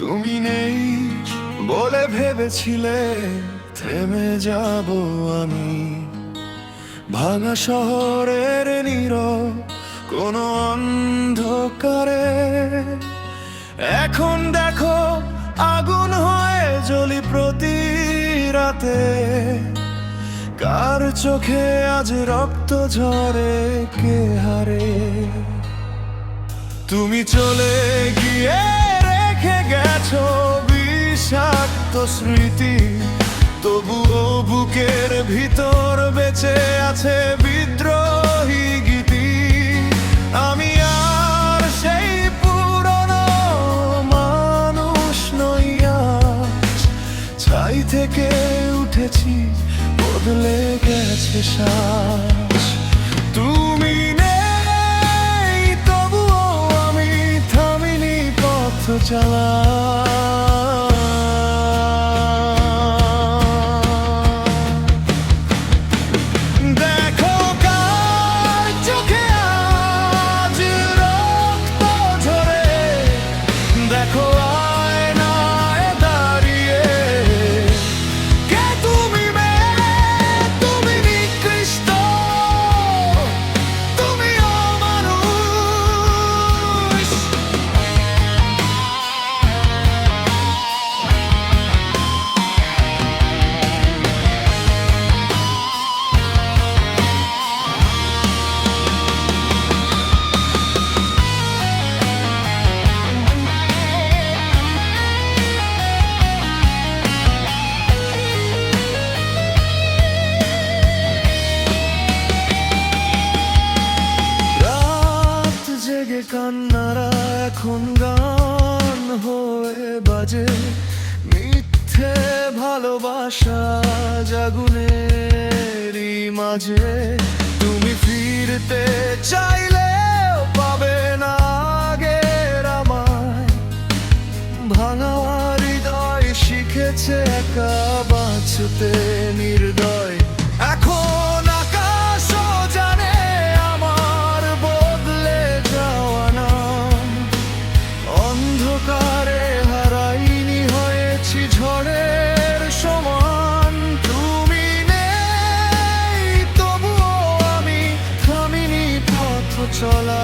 তুমি নেই বলে ভেবেছিলে থেমে যাব আমি, ভাঙা শহরের নীরব কোনো অন্ধকারে। এখন দেখো আগুন হয়ে জ্বলি প্রতি রাতে, কার চোখে আজ রক্ত ঝরে কে হারে। তুমি চলে গিয়ে রেখে গেছো বিষাক্ত স্মৃতি, তবুও বুকের ভিতর বেঁচে আছে বিদ্রোহী গীতি। আমি আর সেই পুরনো মানুষ নই আজ, ছাই থেকে উঠেছি বদলে গেছে শ্বাস। তুমি নেই তবুও আমি থামিনি পথ চলা। কান্নারা এখন গান হয়ে বাজে, মিথ্যে ভালোবাসা জাগুনেরই মাঝে। তুমি ফিরতে চাইলেও পাবে না আগের আমায়, ভাঙা হৃদয় শিখেছে একা বাঁচতে নির্দয়। এখন আকাশও জানে আমার বদলে যাওয়া নাম, অন্ধকারে হারাইনি হয়েছি ঝড়ের সমান। তুমি নেই তবুও আমি থামিনি পথ চলা।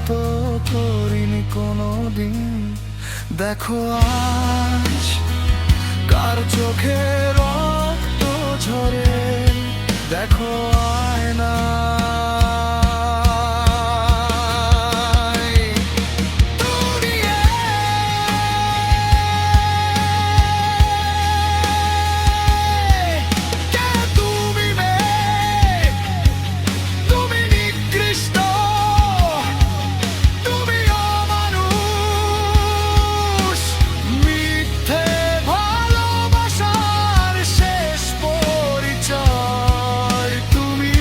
তো করিনি কোনোদিন, দেখো আজ কার চোখে রক্ত ঝরে, দেখো আয়না। তুমি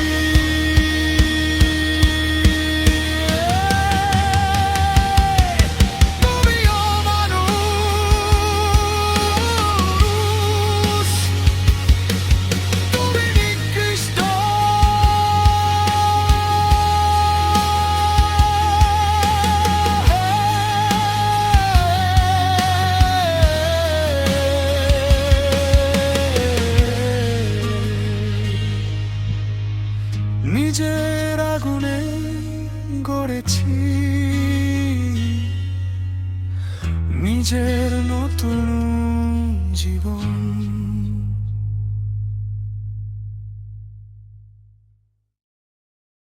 নিজের আগুনে গড়েছি নিজের নতুন জীবন।